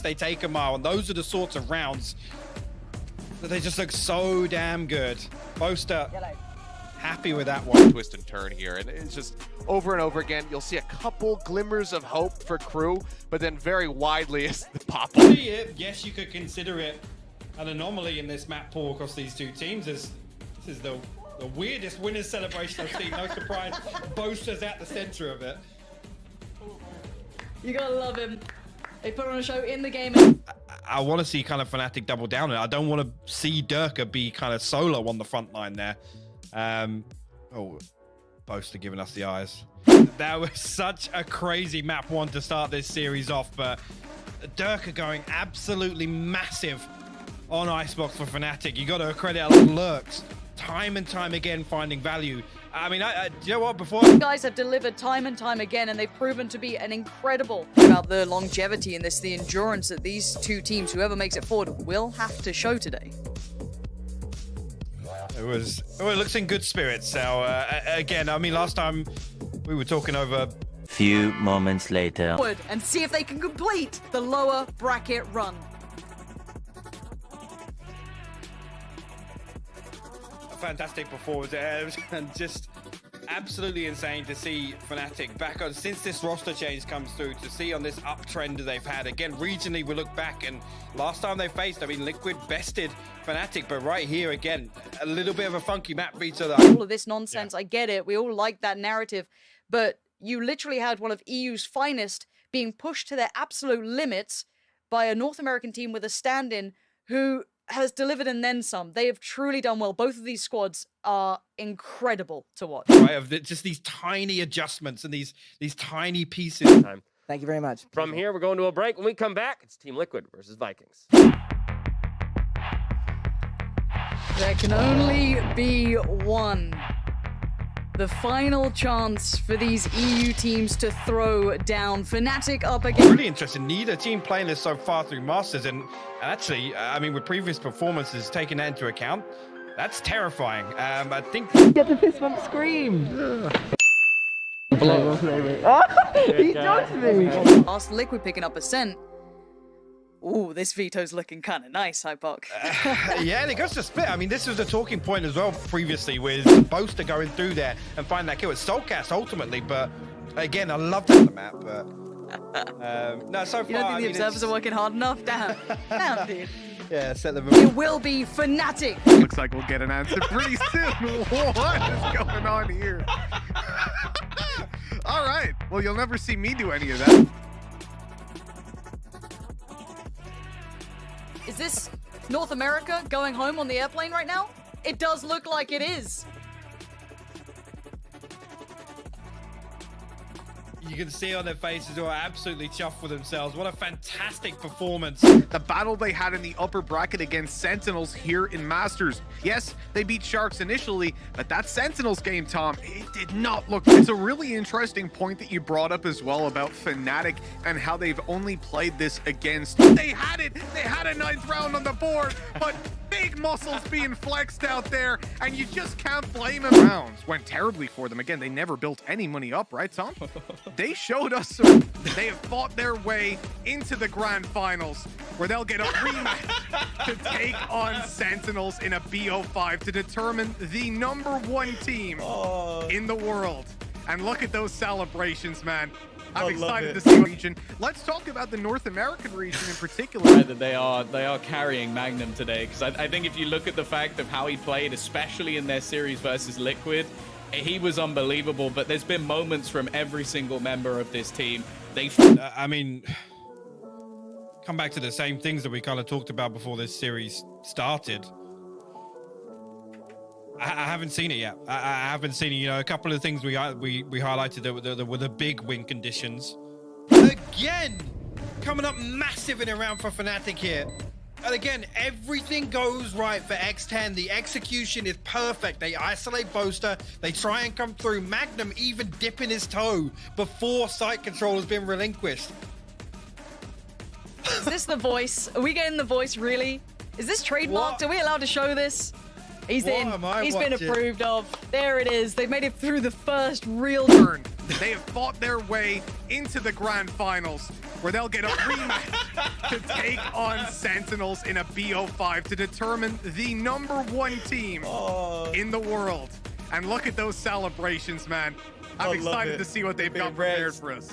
least they take a mile. And those are the sorts of rounds that they just look so damn good. Boaster, happy with that one. Twist and turn here, and it's just over and over again. You'll see a couple glimmers of hope for Crew, but then very widely is the pop. Yes, you could consider it an anomaly in this map pool across these two teams. This is the weirdest winners celebration I've seen. No surprise, Boaster's at the center of it. You gotta love him. They put on a show in the game. I want to see kind of Fnatic double down on it. I don't want to see Durka be kind of solo on the front line there. Oh, Boaster giving us the eyes. That was such a crazy map one to start this series off, but Durka going absolutely massive on Icebox for Fnatic. You got to credit Lurks time and time again finding value. I mean, you know what? Before you guys have delivered time and time again, and they've proven to be an incredible about the longevity in this, the endurance that these two teams, whoever makes it forward, will have to show today. It looks in good spirits. So again, I mean, last time we were talking over. Few moments later. And see if they can complete the lower bracket run. Fantastic performance and just absolutely insane to see Fnatic back on since this roster change comes through, to see on this uptrend they've had. Again, regionally we look back, and last time they faced, I mean, Liquid bested Fnatic, but right here again, a little bit of a funky map Vito. All of this nonsense, yeah. I get it, we all like that narrative, but you literally had one of EU's finest being pushed to their absolute limits by a North American team with a stand-in who has delivered and then some. They have truly done well. Both of these squads are incredible to watch. Right, of just these tiny adjustments and these tiny pieces. Thank you very much. From here, we're going to a break. When we come back, it's Team Liquid versus Vikings. There can only be one. The final chance for these EU teams to throw down. Fnatic up again. Really interesting. Neither team playing this so far through Masters, and actually, I mean, with previous performances taking that into account, that's terrifying. I think. Get the fist bump scream. He judged me. Last Liquid picking up % Ooh, this Vito's looking kind of nice, Hypok. Yeah, and it goes to split. I mean, this was a talking point as well previously with Boaster going through there and finding that kill. It's Soulcast ultimately, but again, I love that on the map. But no, so far, you don't think the observers are working hard enough? Damn, damn, dude. Yeah, set them. It will be Fnatic. Looks like we'll get an answer pretty soon. What is going on here? All right. Well, you'll never see me do any of that. Is this North America going home on the airplane right now? It does look like it is. You can see on their faces who are absolutely chuffed with themselves. What a fantastic performance. The battle they had in the upper bracket against Sentinels here in Masters. Yes, they beat Sharks initially, but that Sentinels game, Tom, it did not look... It's a really interesting point that you brought up as well about Fnatic and how they've only played this against... They had it! They had a 9th round on the board, but big muscles being flexed out there, and you just can't blame them. Rounds went terribly for them. Again, they never built any money up, right, Tom? They showed us they have fought their way into the grand finals, where they'll get a rematch to take on Sentinels in a BO5 to determine the #1 team in the world. And look at those celebrations, man. I'm excited to see the region. Let's talk about the North American region in particular. That they are carrying Magnum today, because I think if you look at the fact of how he played, especially in their series versus Liquid, he was unbelievable. But there's been moments from every single member of this team. I mean, come back to the same things that we kind of talked about before this series started. I haven't seen it yet. I haven't seen it. You know, a couple of things we highlighted that were the big win conditions. Again, coming up massive in a round for Fnatic here. And again, everything goes right for X10. The execution is perfect. They isolate Boaster. They try and come through. Magnum even dipping his toe before site control has been relinquished. Is this the voice? Are we getting the voice, really? Is this trademarked? Are we allowed to show this? He's in. He's been approved of. There it is. They've made it through the first real turn. They have fought their way into the grand finals, where they'll get a rematch to take on Sentinels in a BO5 to determine the #1 team in the world. And look at those celebrations, man. I'm excited to see what they've got prepared for us.